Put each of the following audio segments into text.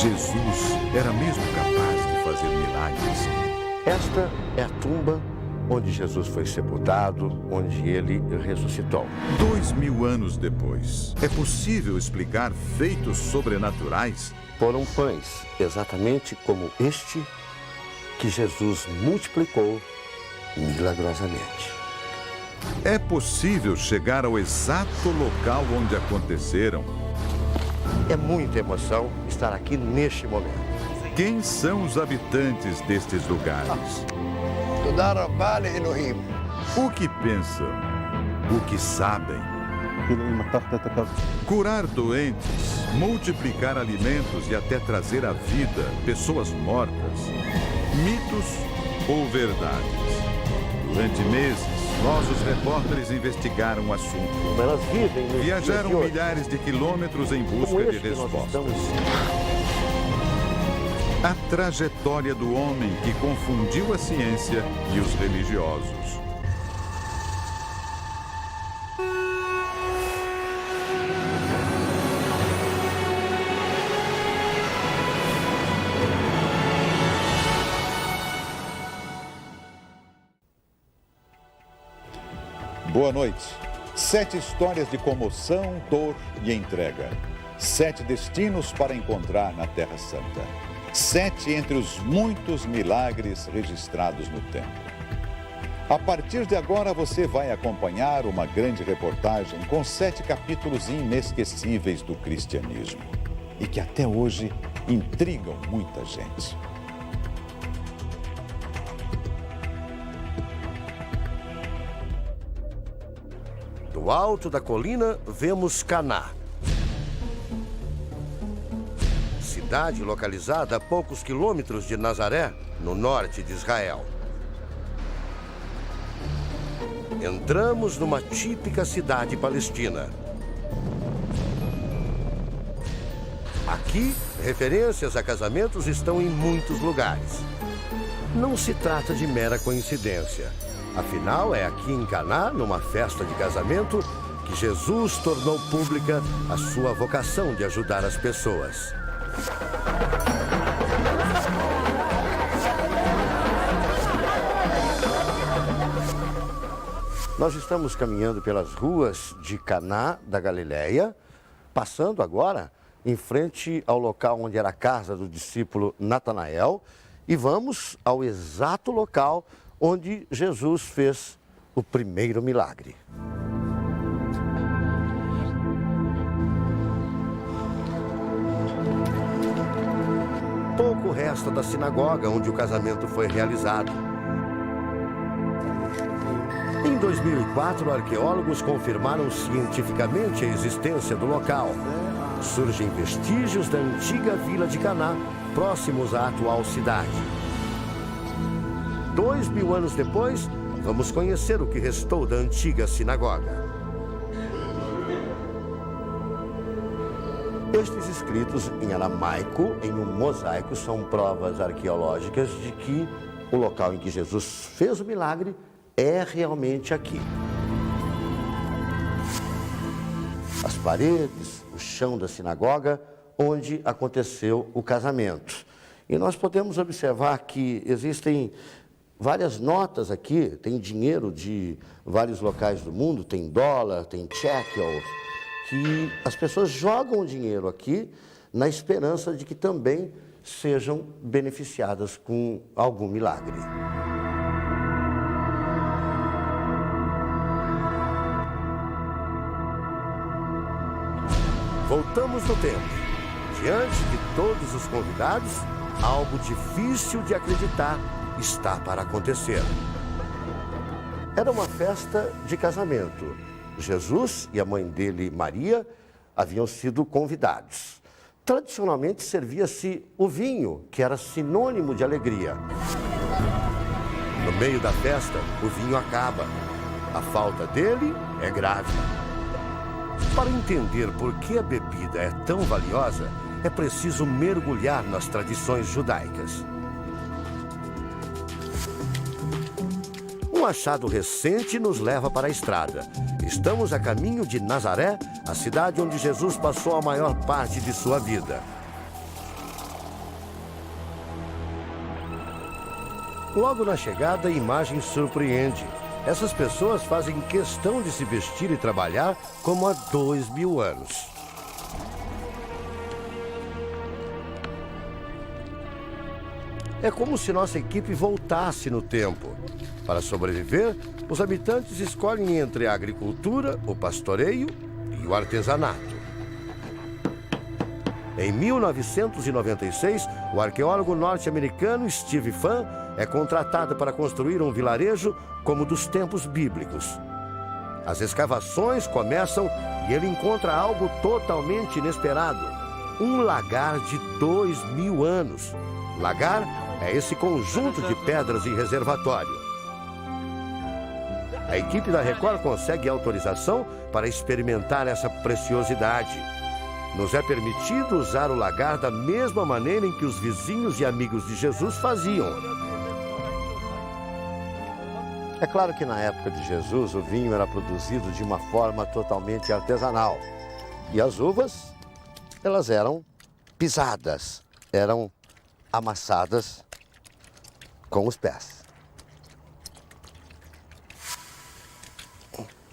Jesus era mesmo capaz de fazer milagres. Esta é a tumba onde Jesus foi sepultado, onde ele ressuscitou. 2000 anos depois, é possível explicar feitos sobrenaturais? Foram pães, exatamente como este, que Jesus multiplicou milagrosamente. É possível chegar ao exato local onde aconteceram? É muita emoção estar aqui neste momento. Quem são os habitantes destes lugares? O que pensam? O que sabem? Curar doentes, multiplicar alimentos e até trazer à vida pessoas mortas. Mitos ou verdades? Durante meses, nossos repórteres investigaram o assunto. Elas vivem nos Viajaram dias de hoje. milhares de quilômetros em Como busca de este que nós respostas. estamos. A trajetória do homem que confundiu a ciência e os religiosos. Boa noite. 7 histórias de comoção, dor e entrega. 7 destinos para encontrar na Terra Santa. 7 entre os muitos milagres registrados no templo. A partir de agora você vai acompanhar uma grande reportagem com 7 capítulos inesquecíveis do cristianismo e que até hoje intrigam muita gente. Do alto da colina, vemos Caná. Cidade localizada a poucos quilômetros de Nazaré, no norte de Israel. Entramos numa típica cidade palestina. Aqui, referências a casamentos estão em muitos lugares. Não se trata de mera coincidência. Afinal, é aqui em Caná, numa festa de casamento, que Jesus tornou pública a sua vocação de ajudar as pessoas. Nós estamos caminhando pelas ruas de Caná da Galileia, passando agora em frente ao local onde era a casa do discípulo Natanael, e vamos ao exato local onde Jesus fez o primeiro milagre. Pouco resta da sinagoga onde o casamento foi realizado. Em 2004, arqueólogos confirmaram cientificamente a existência do local. Surgem vestígios da antiga vila de Caná, próximos à atual cidade. 2000 anos depois, vamos conhecer o que restou da antiga sinagoga. Estes escritos em aramaico, em um mosaico, são provas arqueológicas de que o local em que Jesus fez o milagre é realmente aqui. As paredes, o chão da sinagoga, onde aconteceu o casamento. E nós podemos observar que existem várias notas aqui, tem dinheiro de vários locais do mundo, tem dólar, tem shekel, que as pessoas jogam o dinheiro aqui na esperança de que também sejam beneficiadas com algum milagre. Voltamos no tempo. Diante de todos os convidados, algo difícil de acreditar está para acontecer. Era uma festa de casamento. Jesus e a mãe dele, Maria, haviam sido convidados. Tradicionalmente servia-se o vinho, que era sinônimo de alegria. No meio da festa, o vinho acaba. A falta dele é grave. Para entender por que a bebida é tão valiosa, é preciso mergulhar nas tradições judaicas. Um achado recente nos leva para a estrada. Estamos a caminho de Nazaré, a cidade onde Jesus passou a maior parte de sua vida. Logo na chegada, a imagem surpreende. Essas pessoas fazem questão de se vestir e trabalhar como há 2000 anos. É como se nossa equipe voltasse no tempo. Para sobreviver, os habitantes escolhem entre a agricultura, o pastoreio e o artesanato. Em 1996, o arqueólogo norte-americano Steve Fan é contratado para construir um vilarejo como dos tempos bíblicos. As escavações começam e ele encontra algo totalmente inesperado: um lagar de 2000 anos. Lagar é esse conjunto de pedras e reservatório. A equipe da Record consegue autorização para experimentar essa preciosidade. Nos é permitido usar o lagar da mesma maneira em que os vizinhos e amigos de Jesus faziam. É claro que na época de Jesus o vinho era produzido de uma forma totalmente artesanal. E as uvas, elas eram pisadas, eram amassadas com os pés.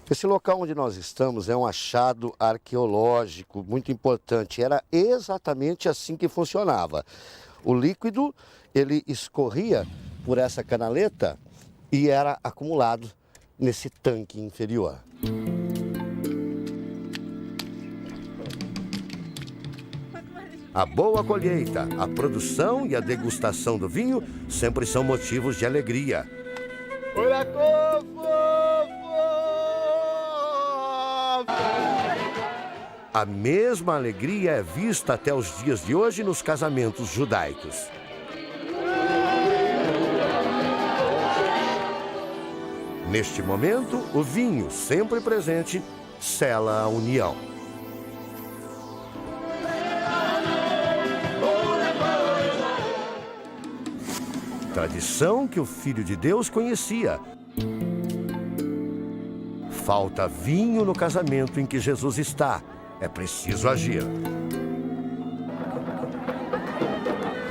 Esse local onde nós estamos é um achado arqueológico muito importante. Era exatamente assim que funcionava. O líquido, ele escorria por essa canaleta e era acumulado nesse tanque inferior. A boa colheita, a produção e a degustação do vinho sempre são motivos de alegria. A mesma alegria é vista até os dias de hoje nos casamentos judaicos. Neste momento, o vinho, sempre presente, sela a união. Tradição que o Filho de Deus conhecia. Falta vinho no casamento em que Jesus está. É preciso agir.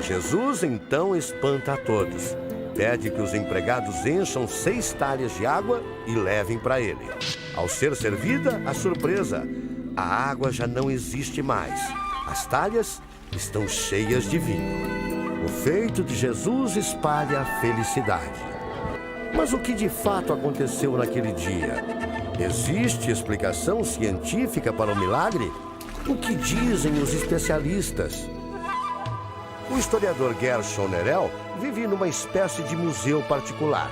Jesus então espanta a todos. Pede que os empregados encham 6 talhas de água e levem para ele. Ao ser servida, a surpresa: a água já não existe mais. As talhas estão cheias de vinho. O feito de Jesus espalha a felicidade. Mas o que de fato aconteceu naquele dia? Existe explicação científica para o milagre? O que dizem os especialistas? O historiador Gershon Nerel vive numa espécie de museu particular.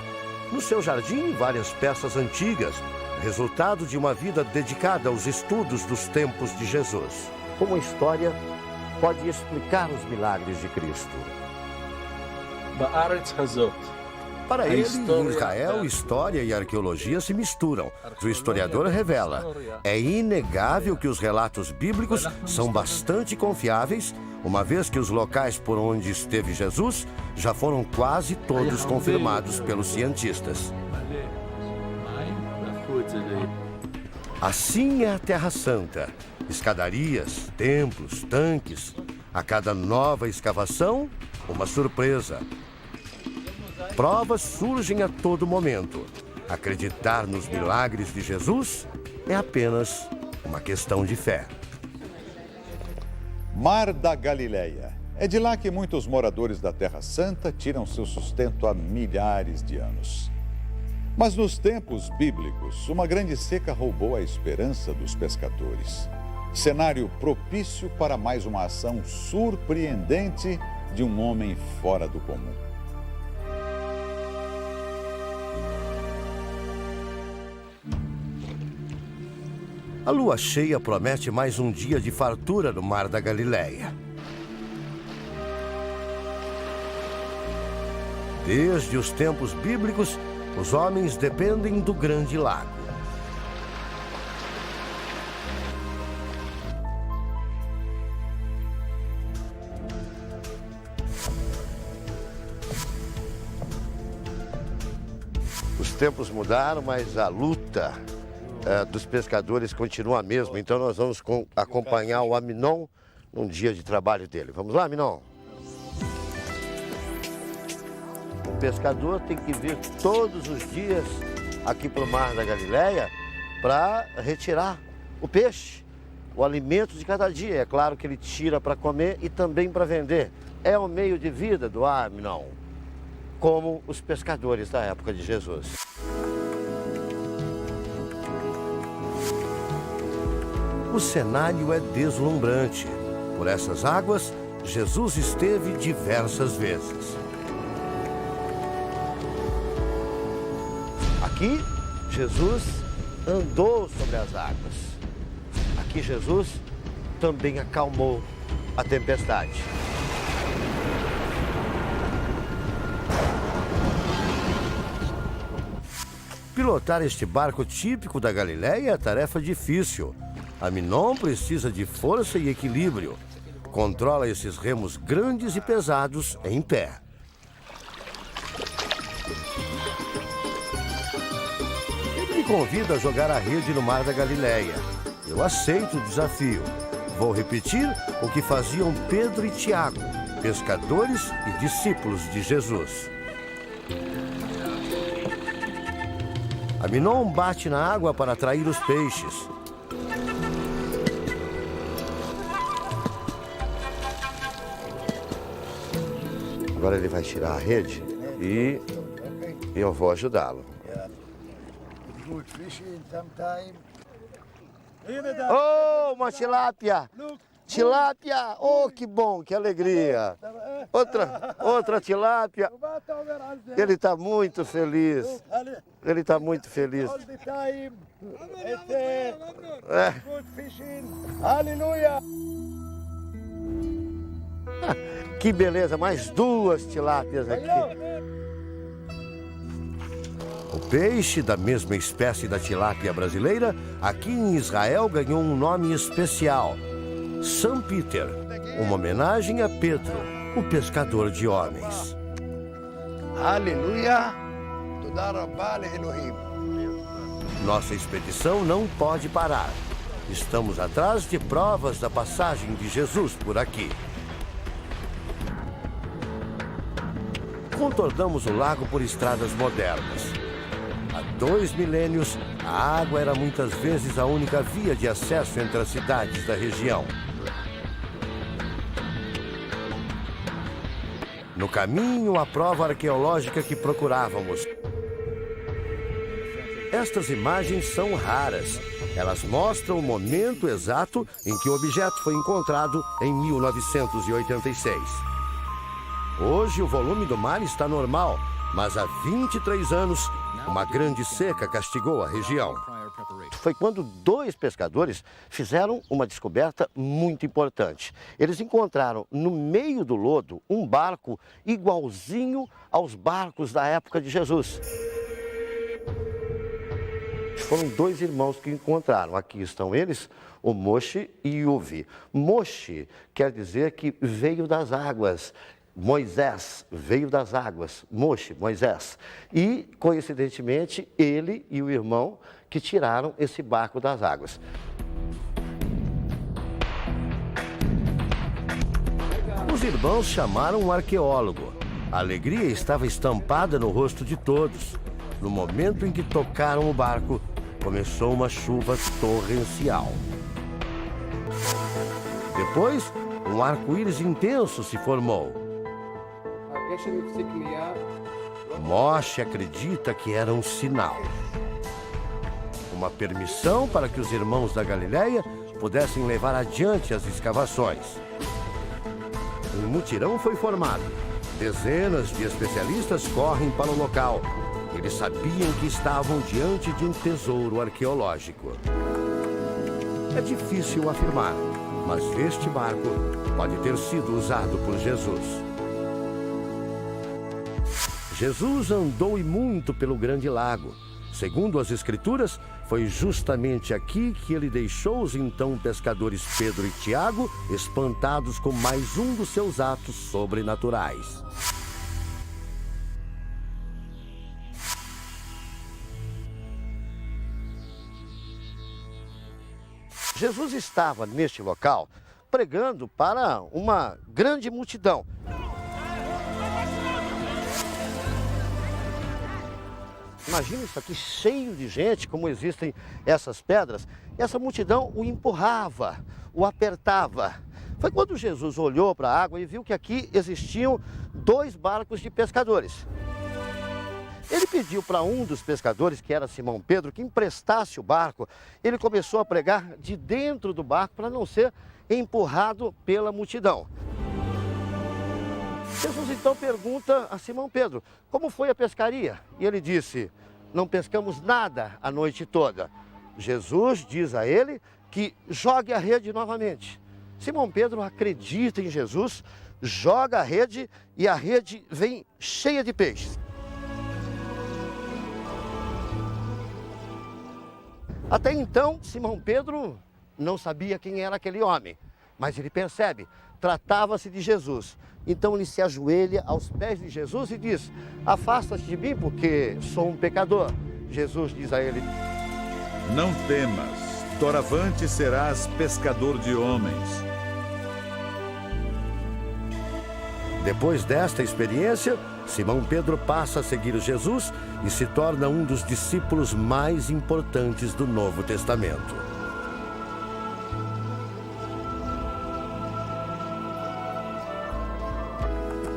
No seu jardim, várias peças antigas, resultado de uma vida dedicada aos estudos dos tempos de Jesus. Como a história pode explicar os milagres de Cristo? Para ele, em Israel, história e arqueologia se misturam. O historiador revela: é inegável que os relatos bíblicos são bastante confiáveis, uma vez que os locais por onde esteve Jesus já foram quase todos confirmados pelos cientistas. Assim é a Terra Santa. Escadarias, templos, tanques. A cada nova escavação, uma surpresa. Provas surgem a todo momento. Acreditar nos milagres de Jesus é apenas uma questão de fé. Mar da Galileia. É de lá que muitos moradores da Terra Santa tiram seu sustento há milhares de anos. Mas nos tempos bíblicos, uma grande seca roubou a esperança dos pescadores. Cenário propício para mais uma ação surpreendente de um homem fora do comum. A lua cheia promete mais um dia de fartura no Mar da Galileia. Desde os tempos bíblicos, os homens dependem do grande lago. Os tempos mudaram, mas a luta dos pescadores continua a mesma. Então nós vamos acompanhar o Aminon num dia de trabalho dele. Vamos lá, Aminon? pescador tem que vir todos os dias aqui para o Mar da Galileia para retirar o peixe, o alimento de cada dia. É claro que ele tira para comer e também para vender. É o meio de vida do Aminon, como os pescadores da época de Jesus. O cenário é deslumbrante. Por essas águas, Jesus esteve diversas vezes. Aqui, Jesus andou sobre as águas. Aqui, Jesus também acalmou a tempestade. Pilotar este barco típico da Galileia é tarefa difícil. Aminon precisa de força e equilíbrio. Controla esses remos grandes e pesados em pé. Ele me convida a jogar a rede no Mar da Galileia. Eu aceito o desafio. Vou repetir o que faziam Pedro e Tiago, pescadores e discípulos de Jesus. Aminon bate na água para atrair os peixes. Agora ele vai tirar a rede e eu vou ajudá-lo. Oh, uma tilápia! Tilápia! Oh, que bom, que alegria! Outra tilápia. Ele está muito feliz. Ele está muito feliz. Aleluia! Que beleza, mais 2 tilápias aqui. O peixe, da mesma espécie da tilápia brasileira, aqui em Israel ganhou um nome especial: São Peter, uma homenagem a Pedro, o pescador de homens. Aleluia! Toda rabá Elohim. Nossa expedição não pode parar. Estamos atrás de provas da passagem de Jesus por aqui. Contornamos o lago por estradas modernas. Há 2 milênios, a água era muitas vezes a única via de acesso entre as cidades da região. No caminho, a prova arqueológica que procurávamos. Estas imagens são raras. Elas mostram o momento exato em que o objeto foi encontrado em 1986. Hoje, o volume do mar está normal, mas há 23 anos, uma grande seca castigou a região. Foi quando 2 pescadores fizeram uma descoberta muito importante. Eles encontraram no meio do lodo um barco igualzinho aos barcos da época de Jesus. Foram 2 irmãos que encontraram. Aqui estão eles, o Moshe e Yuvi. Moshe quer dizer que veio das águas. Moisés veio das águas, Moshe, Moisés. E, coincidentemente, ele e o irmão que tiraram esse barco das águas. Os irmãos chamaram um arqueólogo. A alegria estava estampada no rosto de todos. No momento em que tocaram o barco, começou uma chuva torrencial. Depois, um arco-íris intenso se formou. Moshe acredita que era um sinal. Uma permissão para que os irmãos da Galileia pudessem levar adiante as escavações. Um mutirão foi formado. Dezenas de especialistas correm para o local. Eles sabiam que estavam diante de um tesouro arqueológico. É difícil afirmar, mas este barco pode ter sido usado por Jesus. Jesus andou e muito pelo grande lago. Segundo as Escrituras, foi justamente aqui que ele deixou os então pescadores Pedro e Tiago espantados com mais um dos seus atos sobrenaturais. Jesus estava neste local pregando para uma grande multidão. Imagina isso aqui cheio de gente, como existem essas pedras. Essa multidão o empurrava, o apertava. Foi quando Jesus olhou para a água e viu que aqui existiam 2 barcos de pescadores. Ele pediu para um dos pescadores, que era Simão Pedro, que emprestasse o barco. Ele começou a pregar de dentro do barco para não ser empurrado pela multidão. Jesus então pergunta a Simão Pedro, como foi a pescaria? E ele disse, não pescamos nada a noite toda. Jesus diz a ele que jogue a rede novamente. Simão Pedro acredita em Jesus, joga a rede e a rede vem cheia de peixes. Até então, Simão Pedro não sabia quem era aquele homem, mas ele percebe, tratava-se de Jesus. Então ele se ajoelha aos pés de Jesus e diz, afasta-te de mim porque sou um pecador. Jesus diz a ele, não temas, doravante serás pescador de homens. Depois desta experiência, Simão Pedro passa a seguir Jesus e se torna um dos discípulos mais importantes do Novo Testamento.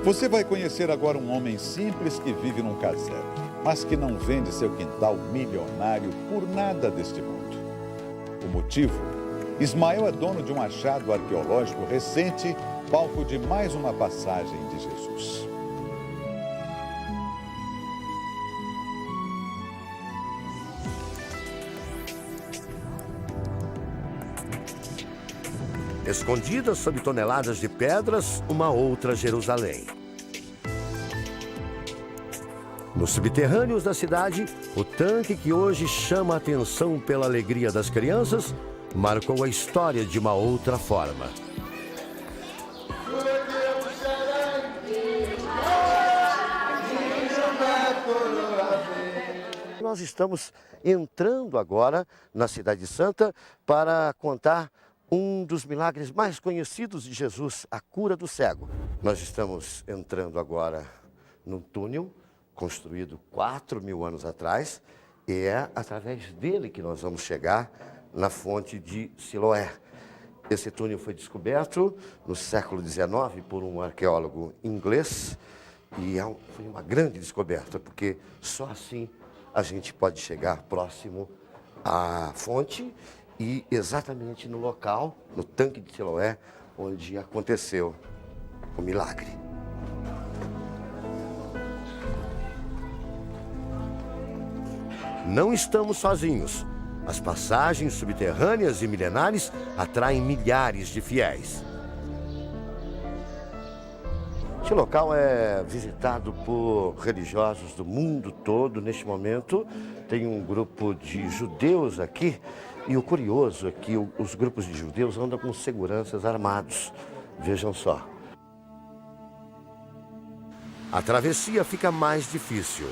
Você vai conhecer agora um homem simples que vive num casebre, mas que não vende seu quintal milionário por nada deste mundo. O motivo? Ismael é dono de um achado arqueológico recente, palco de mais uma passagem de Jesus. Escondida sob toneladas de pedras, uma outra Jerusalém. Nos subterrâneos da cidade, o tanque que hoje chama a atenção pela alegria das crianças, marcou a história de uma outra forma. Nós estamos entrando agora na Cidade Santa para contar um dos milagres mais conhecidos de Jesus, a cura do cego. Nós estamos entrando agora num túnel construído 4.000 anos atrás e é através dele que nós vamos chegar na fonte de Siloé. Esse túnel foi descoberto no século XIX por um arqueólogo inglês e foi uma grande descoberta, porque só assim a gente pode chegar próximo à fonte e exatamente no local, no tanque de Siloé, onde aconteceu o milagre. Não estamos sozinhos. As passagens subterrâneas e milenares atraem milhares de fiéis. Este local é visitado por religiosos do mundo todo. Neste momento, tem um grupo de judeus aqui. E o curioso é que os grupos de judeus andam com seguranças armados. Vejam só. A travessia fica mais difícil.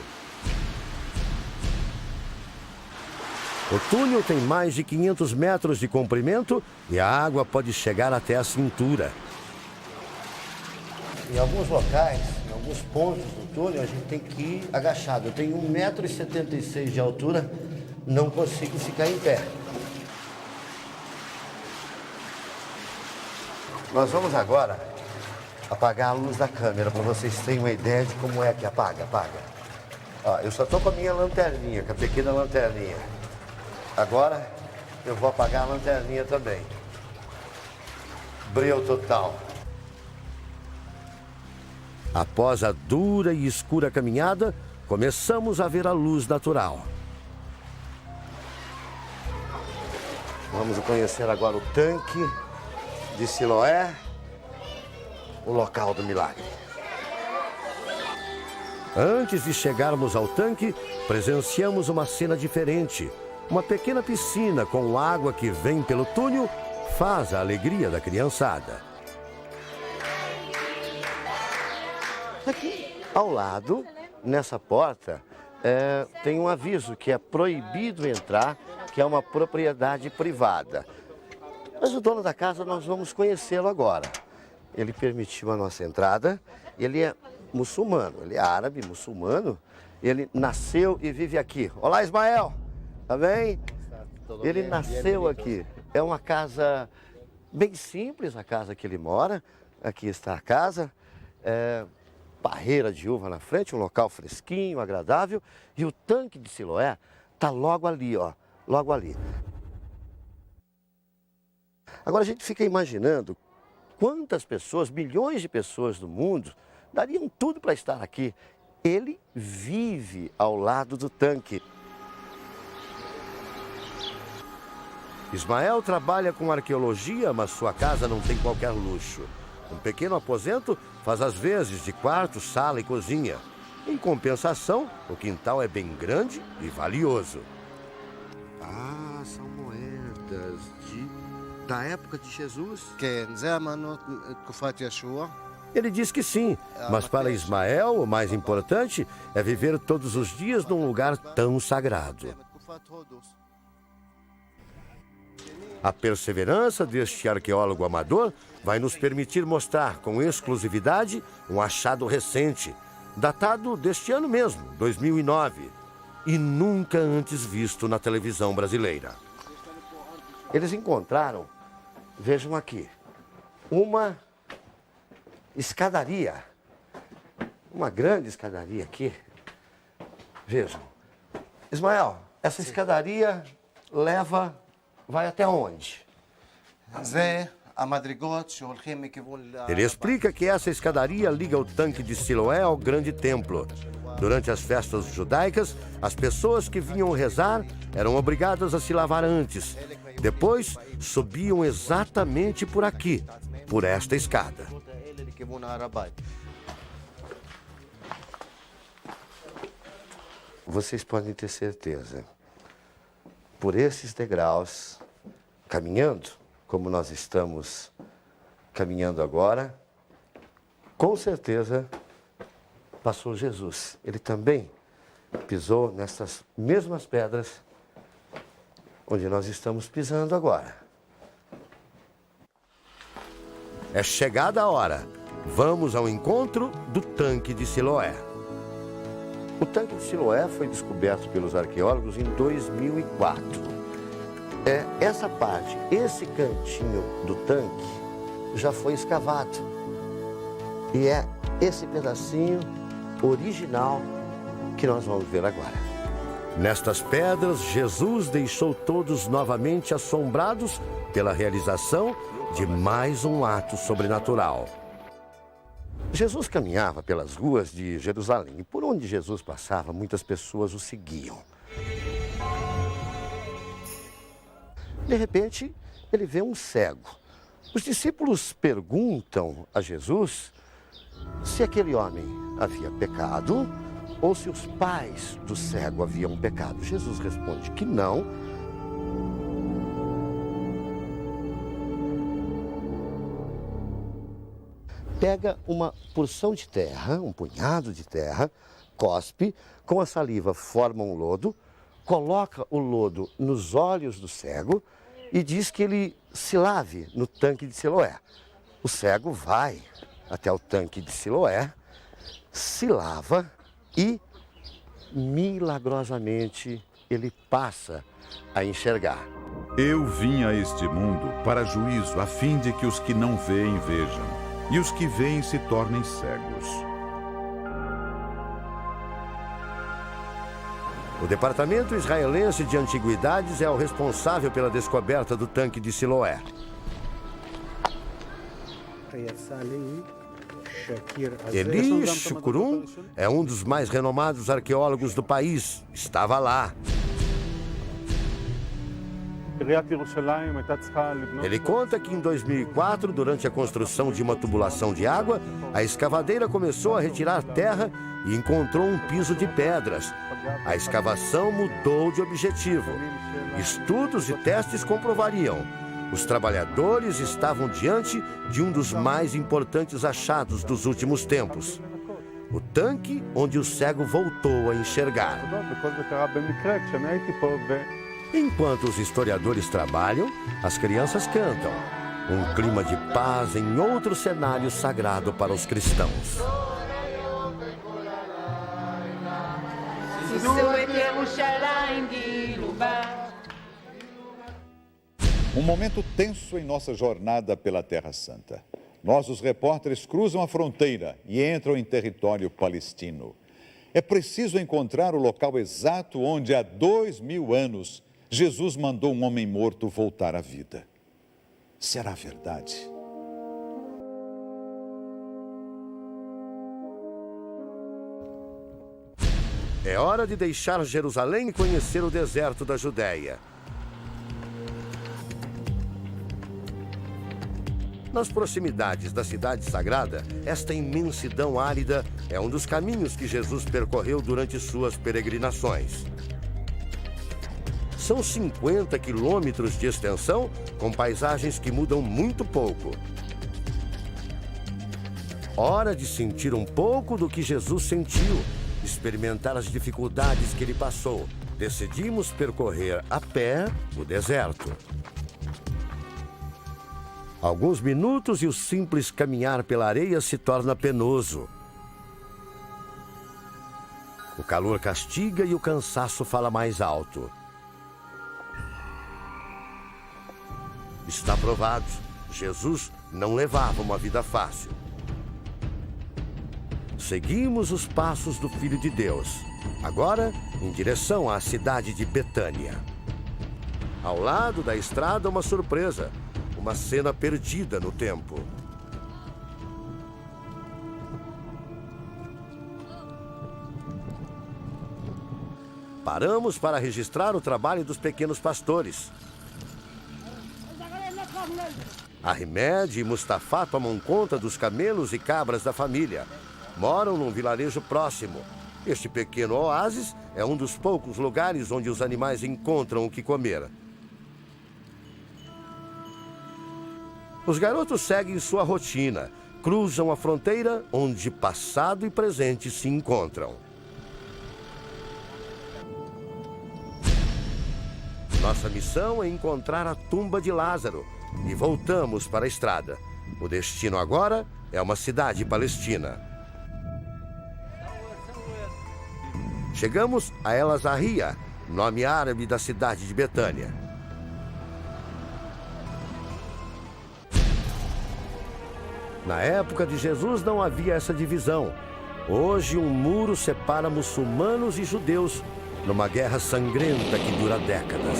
O túnel tem mais de 500 metros de comprimento e a água pode chegar até a cintura. Em alguns locais, em alguns pontos do túnel, a gente tem que ir agachado. Eu tenho 1,76 m de altura, não consigo ficar em pé. Nós vamos agora apagar a luz da câmera para vocês terem uma ideia de como é que apaga. Ó, eu só estou com a minha lanterninha, com a pequena lanterninha. Agora eu vou apagar a lanterninha também. Breu total. Após a dura e escura caminhada, começamos a ver a luz natural. Vamos conhecer agora o tanque de Siloé, o local do milagre. Antes de chegarmos ao tanque, presenciamos uma cena diferente. Uma pequena piscina com água que vem pelo túnel faz a alegria da criançada. Aqui ao lado, nessa porta, tem um aviso que é proibido entrar, que é uma propriedade privada. Mas o dono da casa, nós vamos conhecê-lo agora. Ele permitiu a nossa entrada, ele é muçulmano, ele é árabe, muçulmano, Ele nasceu e vive aqui. Olá, Ismael. Tá bem? Ele nasceu aqui. É uma casa bem simples, a casa que ele mora. Aqui está a casa. Parreira de uva na frente, um local fresquinho, agradável. E o tanque de Siloé está logo ali, ó. Logo ali. Agora a gente fica imaginando quantas pessoas, milhões de pessoas do mundo, dariam tudo para estar aqui. Ele vive ao lado do tanque. Ismael trabalha com arqueologia, mas sua casa não tem qualquer luxo. Um pequeno aposento faz as vezes de quarto, sala e cozinha. Em compensação, o quintal é bem grande e valioso. Ah, são moedas da época de Jesus? Ele diz que sim, mas para Ismael o mais importante é viver todos os dias num lugar tão sagrado. A perseverança deste arqueólogo amador vai nos permitir mostrar com exclusividade um achado recente, datado deste ano mesmo, 2009, e nunca antes visto na televisão brasileira. Eles encontraram, vejam aqui, uma escadaria, uma grande escadaria aqui. Vejam, Ismael, essa escadaria vai até onde? Ele explica que essa escadaria liga o tanque de Siloé ao grande templo. Durante as festas judaicas, as pessoas que vinham rezar eram obrigadas a se lavar antes. Depois, subiam exatamente por aqui, por esta escada. Vocês podem ter certeza, por esses degraus, caminhando, como nós estamos caminhando agora, com certeza passou Jesus. Ele também pisou nessas mesmas pedras onde nós estamos pisando agora. É chegada a hora. Vamos ao encontro do tanque de Siloé. O tanque de Siloé foi descoberto pelos arqueólogos em 2004. Essa parte, esse cantinho do tanque já foi escavado. E é esse pedacinho original que nós vamos ver agora. Nestas pedras, Jesus deixou todos novamente assombrados pela realização de mais um ato sobrenatural. Jesus caminhava pelas ruas de Jerusalém e por onde Jesus passava, muitas pessoas o seguiam. De repente, ele vê um cego. Os discípulos perguntam a Jesus se aquele homem havia pecado ou se os pais do cego haviam pecado. Jesus responde que não. Pega uma porção de terra, um punhado de terra, cospe, com a saliva forma um lodo, coloca o lodo nos olhos do cego e diz que ele se lave no tanque de Siloé. O cego vai até o tanque de Siloé, se lava e, milagrosamente, ele passa a enxergar. Eu vim a este mundo para juízo, a fim de que os que não veem vejam, e os que veem se tornem cegos. O Departamento Israelense de Antiguidades é o responsável pela descoberta do tanque de Siloé. Eli Shukurum é um dos mais renomados arqueólogos do país. Estava lá. Ele conta que em 2004, durante a construção de uma tubulação de água, a escavadeira começou a retirar terra e encontrou um piso de pedras. A escavação mudou de objetivo. Estudos e testes comprovariam: os trabalhadores estavam diante de um dos mais importantes achados dos últimos tempos. O tanque onde o cego voltou a enxergar. Enquanto os historiadores trabalham, as crianças cantam. Um clima de paz em outro cenário sagrado para os cristãos. Um momento tenso em nossa jornada pela Terra Santa. Nós, os repórteres, cruzam a fronteira e entram em território palestino. É preciso encontrar o local exato onde, há 2000 anos, Jesus mandou um homem morto voltar à vida. Será verdade? É hora de deixar Jerusalém e conhecer o deserto da Judéia. Nas proximidades da cidade sagrada, esta imensidão árida é um dos caminhos que Jesus percorreu durante suas peregrinações. São 50 quilômetros de extensão, com paisagens que mudam muito pouco. Hora de sentir um pouco do que Jesus sentiu, experimentar as dificuldades que ele passou. Decidimos percorrer a pé o deserto. Alguns minutos e o simples caminhar pela areia se torna penoso. O calor castiga e o cansaço fala mais alto. Está provado, Jesus não levava uma vida fácil. Seguimos os passos do Filho de Deus, agora em direção à cidade de Betânia. Ao lado da estrada, uma surpresa. Uma cena perdida no tempo. Paramos para registrar o trabalho dos pequenos pastores. Ahmed e Mustafa tomam conta dos camelos e cabras da família. Moram num vilarejo próximo. Este pequeno oásis é um dos poucos lugares onde os animais encontram o que comer. Os garotos seguem sua rotina, cruzam a fronteira onde passado e presente se encontram. Nossa missão é encontrar a tumba de Lázaro e voltamos para a estrada. O destino agora é uma cidade palestina. Chegamos a El Azahia, nome árabe da cidade de Betânia. Na época de Jesus não havia essa divisão. Hoje um muro separa muçulmanos e judeus numa guerra sangrenta que dura décadas.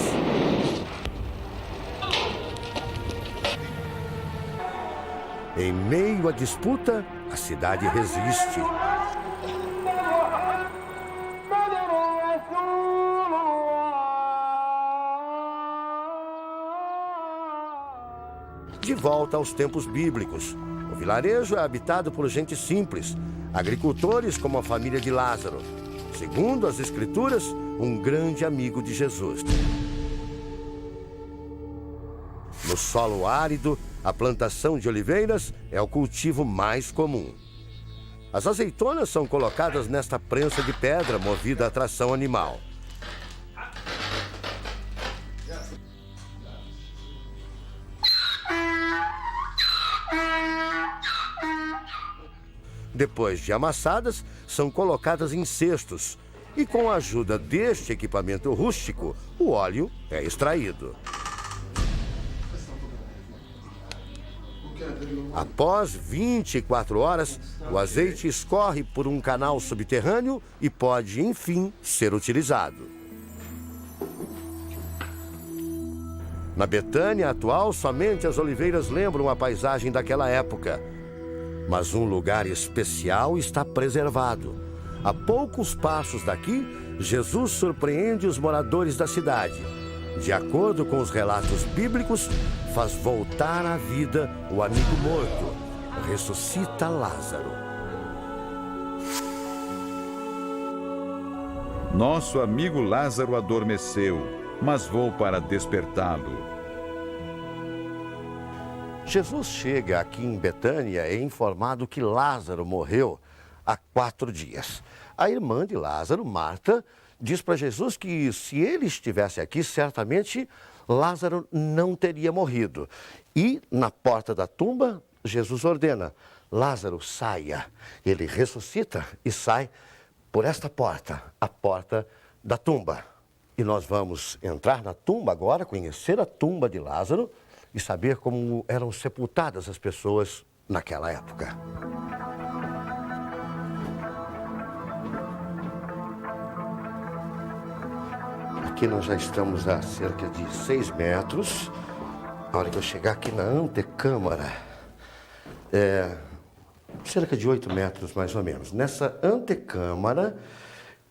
Em meio à disputa, a cidade resiste. De volta aos tempos bíblicos. O vilarejo é habitado por gente simples, agricultores como a família de Lázaro. Segundo as Escrituras, um grande amigo de Jesus. No solo árido, a plantação de oliveiras é o cultivo mais comum. As azeitonas são colocadas nesta prensa de pedra movida a tração animal. Depois de amassadas, são colocadas em cestos e, com a ajuda deste equipamento rústico, o óleo é extraído. Após 24 horas, o azeite escorre por um canal subterrâneo e pode, enfim, ser utilizado. Na Betânia atual, somente as oliveiras lembram a paisagem daquela época. Mas um lugar especial está preservado. A poucos passos daqui, Jesus surpreende os moradores da cidade. De acordo com os relatos bíblicos, faz voltar à vida o amigo morto, ressuscita Lázaro. Nosso amigo Lázaro adormeceu, mas vou para despertá-lo. Jesus chega aqui em Betânia e é informado que Lázaro morreu há 4 dias. A irmã de Lázaro, Marta, diz para Jesus que se ele estivesse aqui, certamente Lázaro não teria morrido. E na porta da tumba, Jesus ordena: Lázaro, saia. Ele ressuscita e sai por esta porta, a porta da tumba. E nós vamos entrar na tumba agora, conhecer a tumba de Lázaro e saber como eram sepultadas as pessoas naquela época. Aqui nós já estamos a cerca de 6 metros. Na hora que eu chegar aqui na antecâmara, cerca de 8 metros mais ou menos. Nessa antecâmara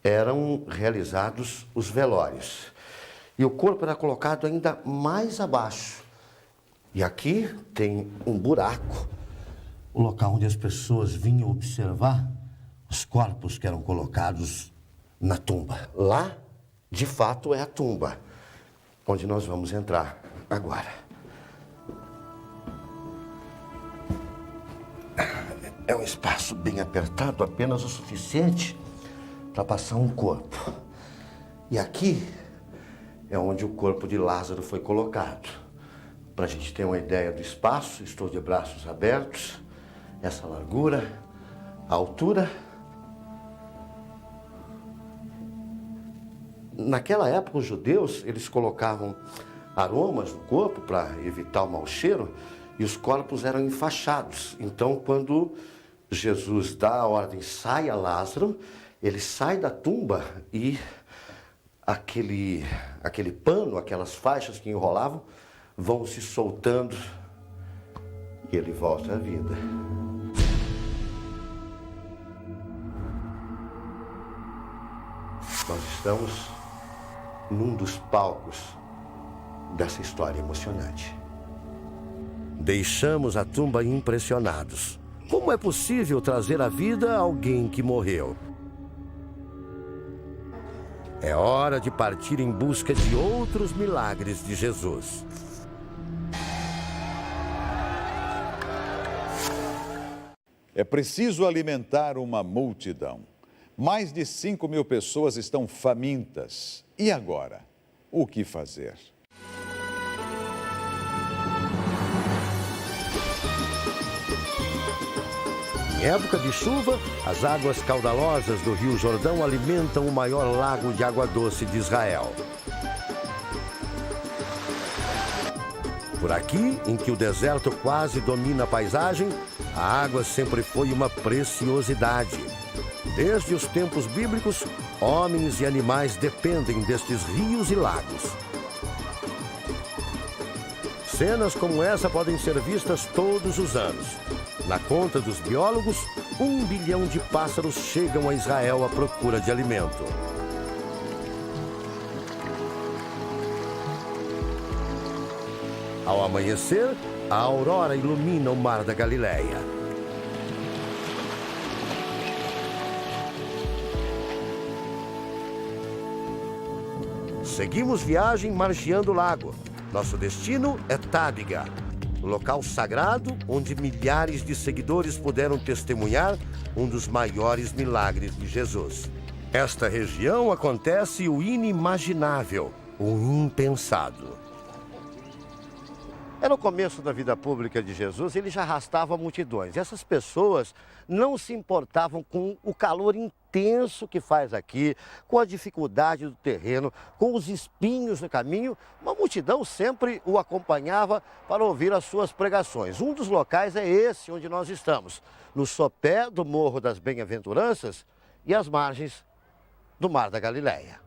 eram realizados os velórios. E o corpo era colocado ainda mais abaixo. E aqui tem um buraco, o local onde as pessoas vinham observar os corpos que eram colocados na tumba. Lá, de fato, é a tumba, onde nós vamos entrar agora. É um espaço bem apertado, apenas o suficiente para passar um corpo. E aqui é onde o corpo de Lázaro foi colocado. Para a gente ter uma ideia do espaço, estou de braços abertos, essa largura, a altura. Naquela época, os judeus, eles colocavam aromas no corpo para evitar o mau cheiro e os corpos eram enfaixados. Então, quando Jesus dá a ordem, saia Lázaro, ele sai da tumba e aquele pano, aquelas faixas que enrolavam, vão se soltando e ele volta à vida. Nós estamos num dos palcos dessa história emocionante. Deixamos a tumba impressionados. Como é possível trazer à vida alguém que morreu? É hora de partir em busca de outros milagres de Jesus. É preciso alimentar uma multidão. Mais de 5.000 pessoas estão famintas. E agora? O que fazer? Em época de chuva, as águas caudalosas do Rio Jordão alimentam o maior lago de água doce de Israel. Por aqui, em que o deserto quase domina a paisagem, a água sempre foi uma preciosidade. Desde os tempos bíblicos, homens e animais dependem destes rios e lagos. Cenas como essa podem ser vistas todos os anos. Na conta dos biólogos, 1 bilhão de pássaros chegam a Israel à procura de alimento. Ao amanhecer, a aurora ilumina o mar da Galileia. Seguimos viagem margeando o lago. Nosso destino é Tábiga, local sagrado onde milhares de seguidores puderam testemunhar um dos maiores milagres de Jesus. Esta região acontece o inimaginável, o impensado. Era o começo da vida pública de Jesus, ele já arrastava multidões. Essas pessoas não se importavam com o calor intenso que faz aqui, com a dificuldade do terreno, com os espinhos no caminho. Uma multidão sempre o acompanhava para ouvir as suas pregações. Um dos locais é esse onde nós estamos, no sopé do Morro das Bem-aventuranças e às margens do Mar da Galileia.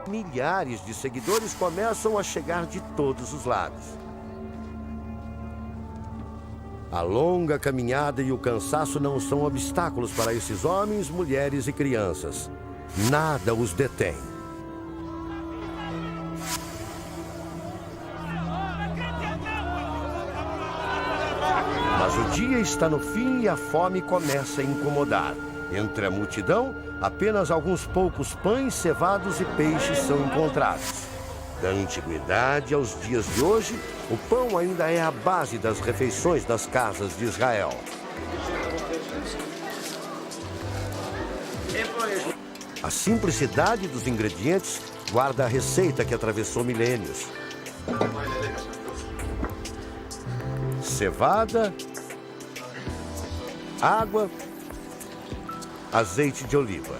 Milhares de seguidores começam a chegar de todos os lados. A longa caminhada e o cansaço não são obstáculos para esses homens, mulheres e crianças. Nada os detém. Mas o dia está no fim e a fome começa a incomodar. Entre a multidão, apenas alguns poucos pães, cevados e peixes são encontrados. Da antiguidade aos dias de hoje, o pão ainda é a base das refeições das casas de Israel. A simplicidade dos ingredientes guarda a receita que atravessou milênios. Cevada, água, azeite de oliva.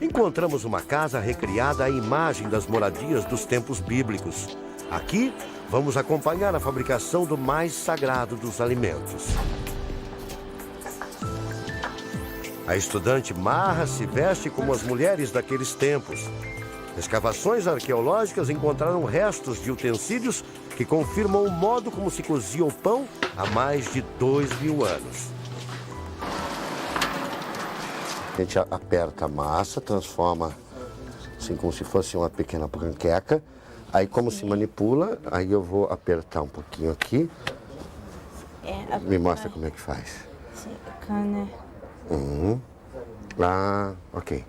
Encontramos uma casa recriada à imagem das moradias dos tempos bíblicos. Aqui, vamos acompanhar a fabricação do mais sagrado dos alimentos. A estudante Marra se veste como as mulheres daqueles tempos. Escavações arqueológicas encontraram restos de utensílios que confirmam o modo como se cozia o pão há mais de 2000 anos. A gente aperta a massa, transforma assim como se fosse uma pequena panqueca. Aí como se manipula, aí eu vou apertar um pouquinho aqui. Me mostra como é que faz. Ah, ok.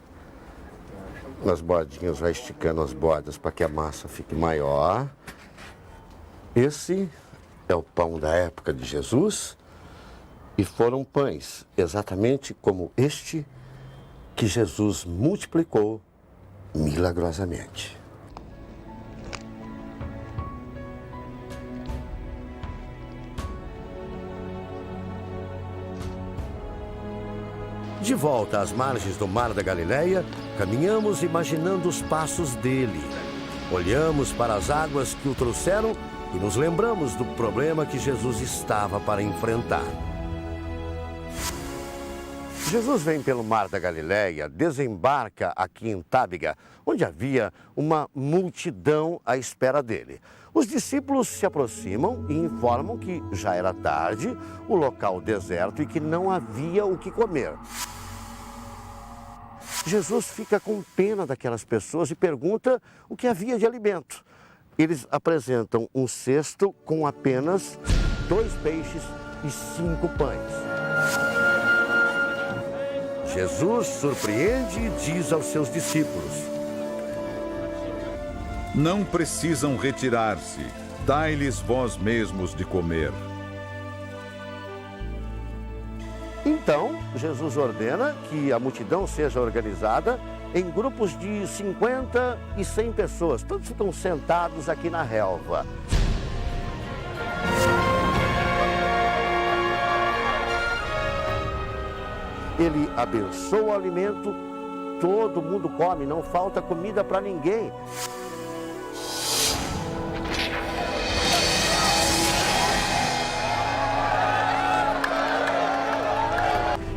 Nas bordinhas, vai esticando as bordas para que a massa fique maior. Esse é o pão da época de Jesus. E foram pães, exatamente como este, que Jesus multiplicou milagrosamente. De volta às margens do Mar da Galileia, caminhamos imaginando os passos dele. Olhamos para as águas que o trouxeram e nos lembramos do problema que Jesus estava para enfrentar. Jesus vem pelo Mar da Galileia, desembarca aqui em Tábega, onde havia uma multidão à espera dele. Os discípulos se aproximam e informam que já era tarde, o local deserto e que não havia o que comer. Jesus fica com pena daquelas pessoas e pergunta o que havia de alimento. Eles apresentam um cesto com apenas 2 peixes e 5 pães. Jesus surpreende e diz aos seus discípulos: Não precisam retirar-se, dai-lhes vós mesmos de comer. Então, Jesus ordena que a multidão seja organizada em grupos de 50 e 100 pessoas. Todos ficam sentados aqui na relva. Ele abençoa o alimento, todo mundo come, não falta comida para ninguém.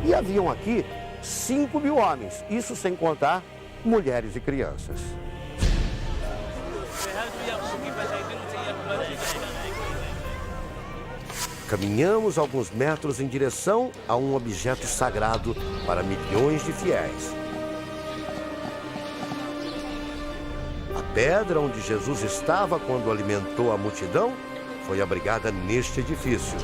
E haviam aqui 5.000 homens, isso sem contar mulheres e crianças. Caminhamos alguns metros em direção a um objeto sagrado para milhões de fiéis. A pedra onde Jesus estava quando alimentou a multidão foi abrigada neste edifício.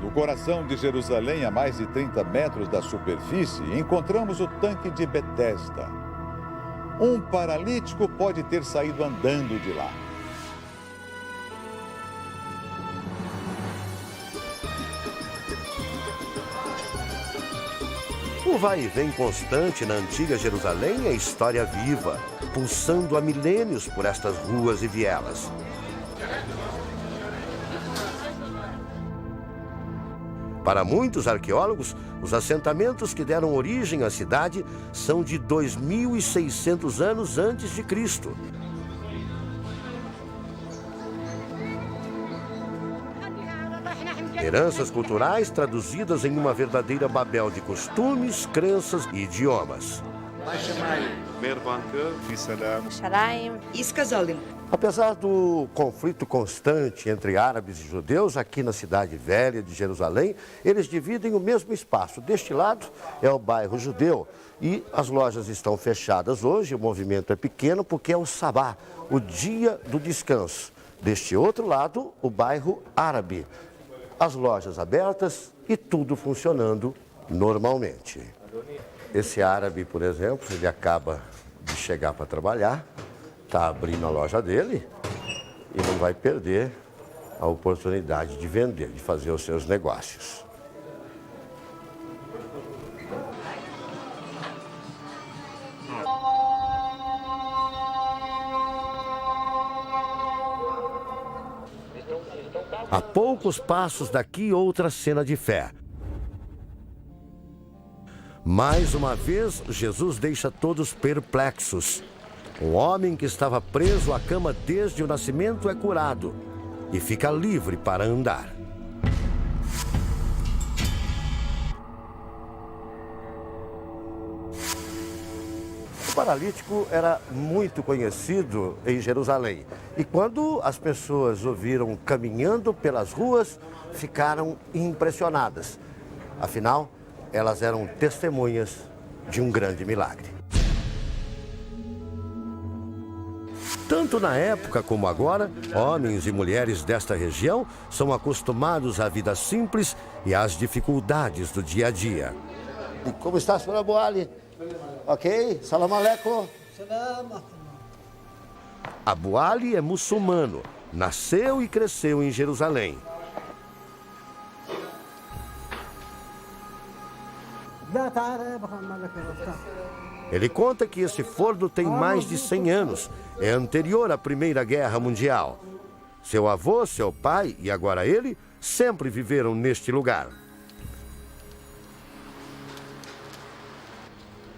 No coração de Jerusalém, a mais de 30 metros da superfície, encontramos o tanque de Betesda. Um paralítico pode ter saído andando de lá. O vai e vem constante na antiga Jerusalém é história viva, pulsando há milênios por estas ruas e vielas. Para muitos arqueólogos, os assentamentos que deram origem à cidade são de 2.600 anos antes de Cristo. Heranças culturais traduzidas em uma verdadeira Babel de costumes, crenças e idiomas. Apesar do conflito constante entre árabes e judeus, aqui na cidade velha de Jerusalém, eles dividem o mesmo espaço. Deste lado é o bairro judeu e as lojas estão fechadas hoje, o movimento é pequeno porque é o Sabá, o dia do descanso. Deste outro lado, o bairro árabe. As lojas abertas e tudo funcionando normalmente. Esse árabe, por exemplo, ele acaba de chegar para trabalhar está abrindo a loja dele e não vai perder a oportunidade de vender, de fazer os seus negócios. A poucos passos daqui, outra cena de fé. Mais uma vez, Jesus deixa todos perplexos. Um homem que estava preso à cama desde o nascimento é curado e fica livre para andar. O paralítico era muito conhecido em Jerusalém. E quando as pessoas o viram caminhando pelas ruas, ficaram impressionadas. Afinal, elas eram testemunhas de um grande milagre. Tanto na época como agora, homens e mulheres desta região são acostumados à vida simples e às dificuldades do dia a dia. E como está, senhor Abu Ali? Ok? Salam aleikum. Abu Ali é muçulmano, nasceu e cresceu em Jerusalém. Ele conta que esse forno tem mais de 100 anos, é anterior à Primeira Guerra Mundial. Seu avô, seu pai e agora ele sempre viveram neste lugar.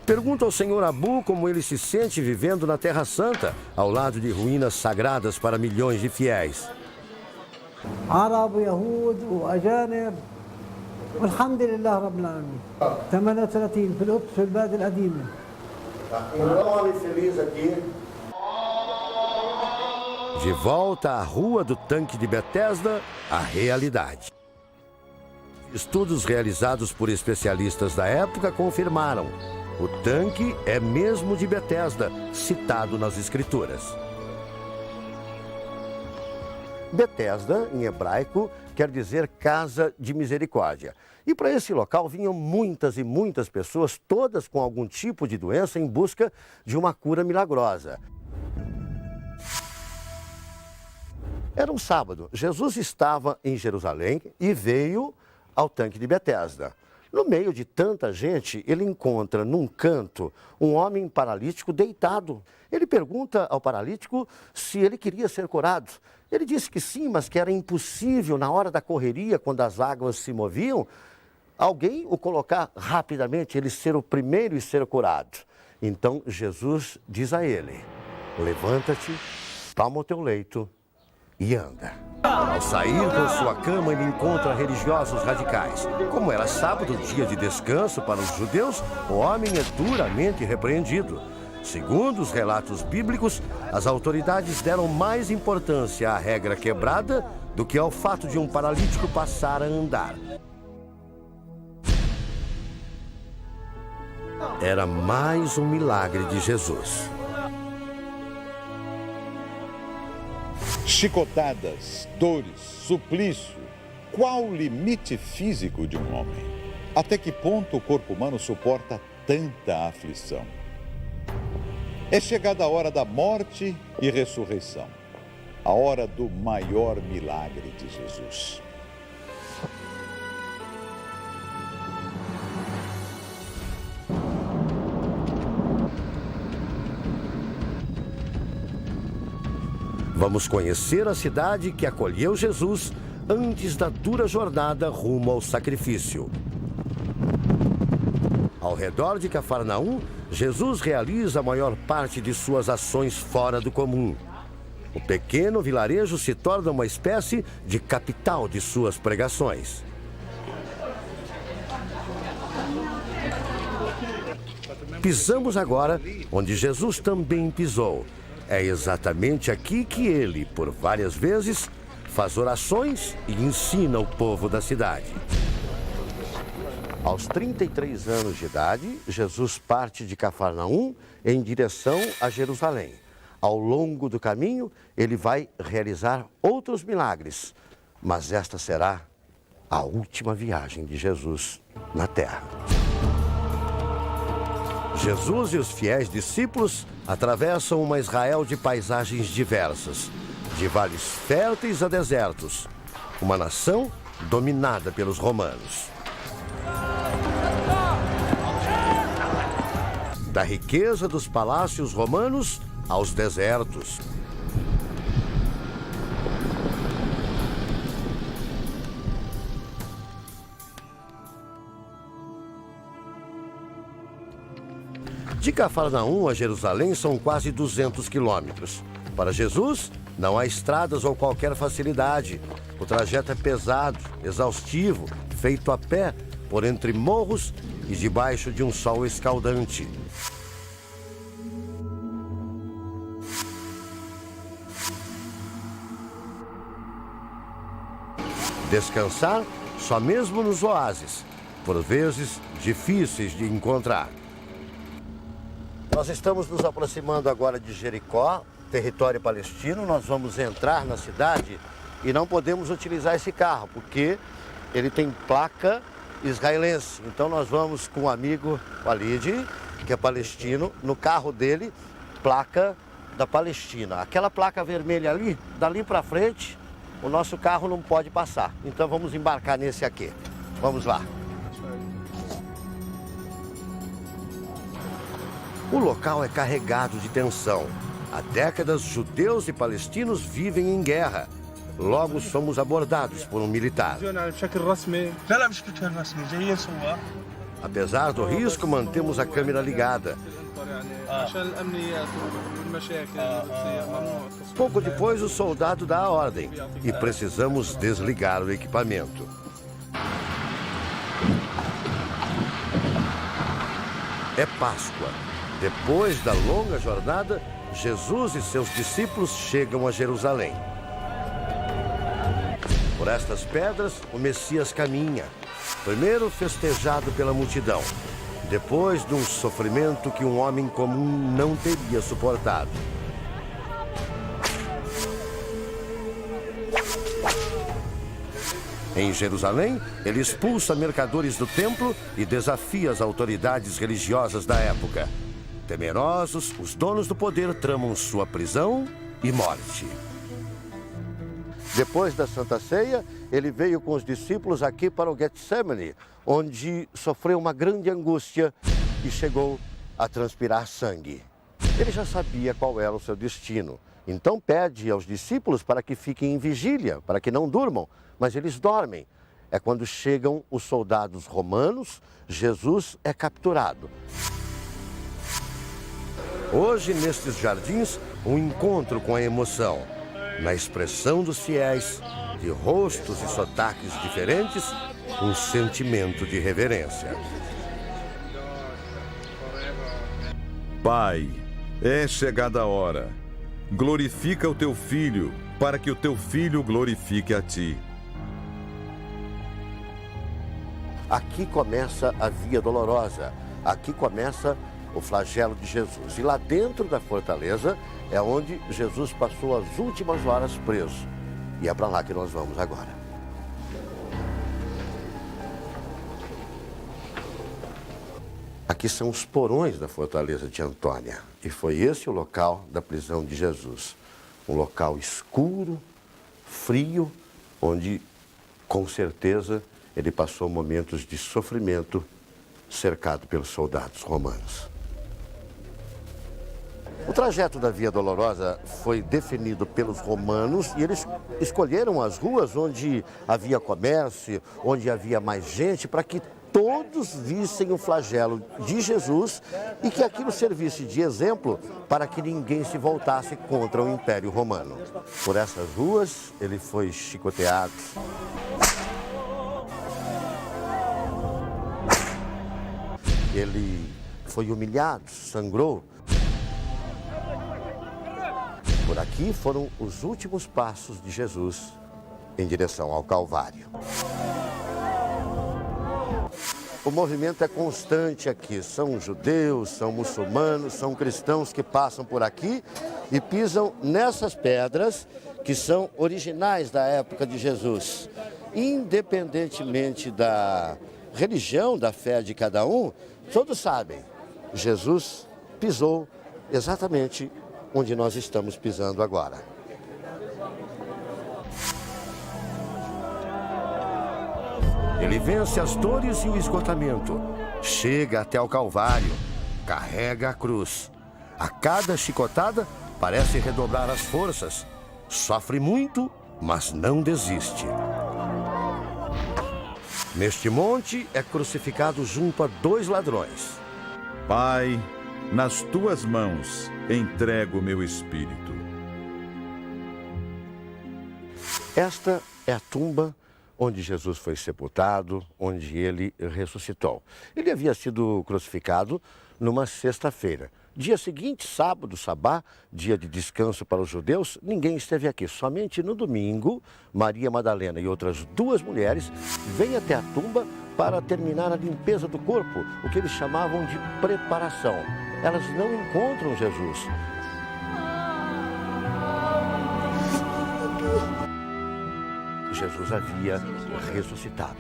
Pergunta ao senhor Abu como ele se sente vivendo na Terra Santa, ao lado de ruínas sagradas para milhões de fiéis. عرب ويهود وأجانب والحمد لله رب العالمين 38 في القدس في البلد القديمة. Feliz aqui. De volta à rua do tanque de Betesda, a realidade. Estudos realizados por especialistas da época confirmaram: o tanque é mesmo de Betesda, citado nas Escrituras. Betesda, em hebraico, quer dizer casa de misericórdia. E para esse local vinham muitas e muitas pessoas, todas com algum tipo de doença, em busca de uma cura milagrosa. Era um sábado. Jesus estava em Jerusalém e veio ao tanque de Betesda. No meio de tanta gente, ele encontra num canto um homem paralítico deitado. Ele pergunta ao paralítico se ele queria ser curado. Ele disse que sim, mas que era impossível, na hora da correria, quando as águas se moviam, alguém o colocar rapidamente, ele ser o primeiro e ser curado. Então Jesus diz a ele: levanta-te, toma o teu leito e anda. Ao sair com sua cama, ele encontra religiosos radicais. Como era sábado, dia de descanso para os judeus, o homem é duramente repreendido. Segundo os relatos bíblicos, as autoridades deram mais importância à regra quebrada do que ao fato de um paralítico passar a andar. Era mais um milagre de Jesus. Chicotadas, dores, suplício. Qual o limite físico de um homem? Até que ponto o corpo humano suporta tanta aflição? É chegada a hora da morte e ressurreição, a hora do maior milagre de Jesus. Vamos conhecer a cidade que acolheu Jesus antes da dura jornada rumo ao sacrifício. Ao redor de Cafarnaum, Jesus realiza a maior parte de suas ações fora do comum. O pequeno vilarejo se torna uma espécie de capital de suas pregações. Pisamos agora onde Jesus também pisou. É exatamente aqui que ele, por várias vezes, faz orações e ensina o povo da cidade. Aos 33 anos de idade, Jesus parte de Cafarnaum em direção a Jerusalém. Ao longo do caminho, ele vai realizar outros milagres, mas esta será a última viagem de Jesus na terra. Jesus e os fiéis discípulos atravessam uma Israel de paisagens diversas, de vales férteis a desertos, uma nação dominada pelos romanos. Da riqueza dos palácios romanos aos desertos. De Cafarnaum a Jerusalém são quase 200 quilômetros. Para Jesus, não há estradas ou qualquer facilidade. O trajeto é pesado, exaustivo, feito a pé, por entre morros e debaixo de um sol escaldante. Descansar só mesmo nos oásis, por vezes difíceis de encontrar. Nós estamos nos aproximando agora de Jericó, território palestino. Nós vamos entrar na cidade e não podemos utilizar esse carro, porque ele tem placa israelense. Então nós vamos com o amigo Walid, que é palestino, no carro dele, placa da Palestina. Aquela placa vermelha ali, dali para frente, o nosso carro não pode passar. Então vamos embarcar nesse aqui. Vamos lá. O local é carregado de tensão. Há décadas, judeus e palestinos vivem em guerra. Logo somos abordados por um militar. Apesar do risco, mantemos a câmera ligada. Pouco depois, o soldado dá a ordem e precisamos desligar o equipamento. É Páscoa. Depois da longa jornada, Jesus e seus discípulos chegam a Jerusalém. Por estas pedras, o Messias caminha. Primeiro festejado pela multidão, depois de um sofrimento que um homem comum não teria suportado. Em Jerusalém, ele expulsa mercadores do templo e desafia as autoridades religiosas da época. Temerosos, os donos do poder tramam sua prisão e morte. Depois da Santa Ceia, ele veio com os discípulos aqui para o Getsemane, onde sofreu uma grande angústia e chegou a transpirar sangue. Ele já sabia qual era o seu destino. Então pede aos discípulos para que fiquem em vigília, para que não durmam, mas eles dormem. É quando chegam os soldados romanos, Jesus é capturado. Hoje, nestes jardins, um encontro com a emoção. Na expressão dos fiéis, de rostos e sotaques diferentes, um sentimento de reverência. Pai, é chegada a hora. Glorifica o teu filho, para que o teu filho glorifique a ti. Aqui começa a Via Dolorosa. Aqui começa o flagelo de Jesus. E lá dentro da fortaleza é onde Jesus passou as últimas horas preso. E é para lá que nós vamos agora. Aqui são os porões da fortaleza de Antônia. E foi esse o local da prisão de Jesus. Um local escuro, frio, onde, com certeza, ele passou momentos de sofrimento cercado pelos soldados romanos. O trajeto da Via Dolorosa foi definido pelos romanos e eles escolheram as ruas onde havia comércio, onde havia mais gente, para que todos vissem o flagelo de Jesus e que aquilo servisse de exemplo para que ninguém se voltasse contra o Império Romano. Por essas ruas, ele foi chicoteado. Ele foi humilhado, sangrou. Por aqui foram os últimos passos de Jesus em direção ao Calvário. O movimento é constante aqui. São judeus, são muçulmanos, são cristãos que passam por aqui e pisam nessas pedras que são originais da época de Jesus. Independentemente da religião, da fé de cada um, todos sabem Jesus pisou exatamente onde nós estamos pisando agora. Ele vence as dores e o esgotamento, chega até o Calvário, carrega a cruz. A cada chicotada parece redobrar as forças, sofre muito, mas não desiste. Neste monte é crucificado junto a 2 ladrões. Pai, nas tuas mãos entrego o meu espírito. Esta é a tumba onde Jesus foi sepultado, onde ele ressuscitou. Ele havia sido crucificado numa sexta-feira. Dia seguinte, sábado, sabá, dia de descanso para os judeus, ninguém esteve aqui. Somente no domingo, Maria Madalena e outras 2 mulheres vêm até a tumba para terminar a limpeza do corpo, o que eles chamavam de preparação. Elas não encontram Jesus. Jesus havia ressuscitado.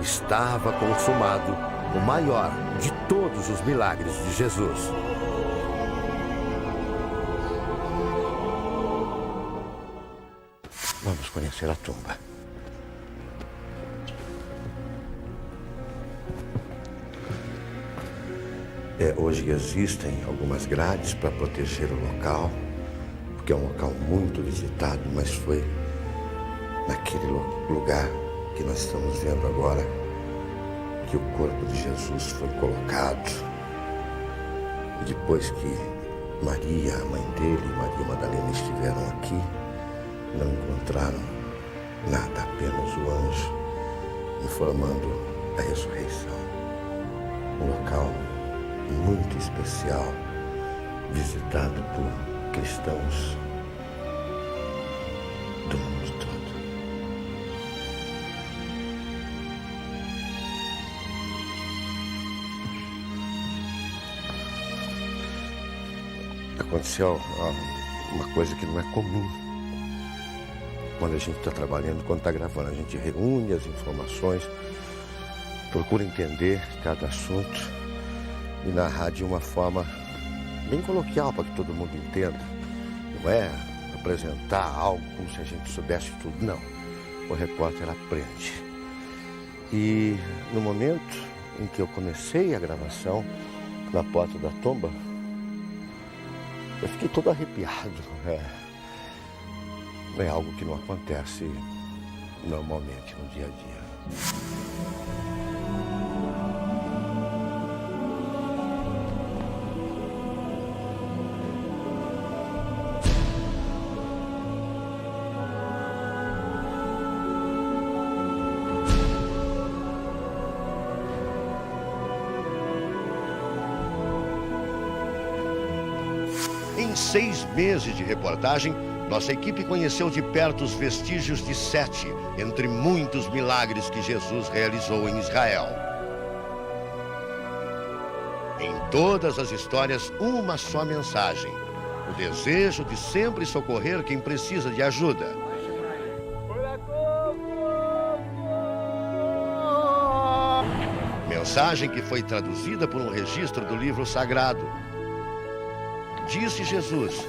Estava consumado o maior de todos os milagres de Jesus. Vamos conhecer a tumba. Hoje existem algumas grades para proteger o local, porque é um local muito visitado, mas foi naquele lugar que nós estamos vendo agora que o corpo de Jesus foi colocado. E depois que Maria, a mãe dele, e Maria Madalena estiveram aqui, não encontraram nada, apenas o anjo informando a ressurreição. Um local muito especial, visitado por cristãos do mundo todo. Aconteceu uma coisa que não é comum. Quando a gente está trabalhando, quando está gravando, a gente reúne as informações, procura entender cada assunto e narrar de uma forma bem coloquial para que todo mundo entenda. Não é apresentar algo como se a gente soubesse tudo, não. O repórter aprende. E no momento em que eu comecei a gravação na porta da tumba, eu fiquei todo arrepiado. É algo que não acontece normalmente no dia a dia. Em 6 meses de reportagem, nossa equipe conheceu de perto os vestígios de 7, entre muitos milagres que Jesus realizou em Israel. Em todas as histórias, uma só mensagem: o desejo de sempre socorrer quem precisa de ajuda. Mensagem que foi traduzida por um registro do livro sagrado. Disse Jesus: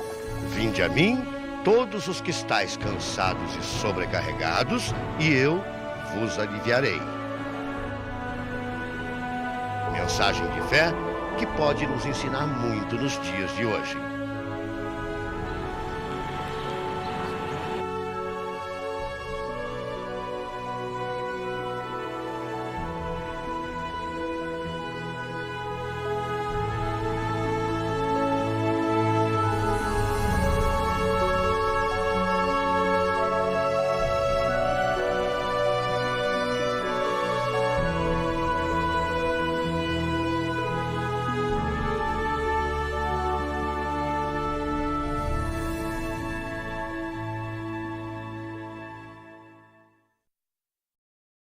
vinde a mim, todos os que estáis cansados e sobrecarregados, e eu vos aliviarei. Mensagem de fé que pode nos ensinar muito nos dias de hoje.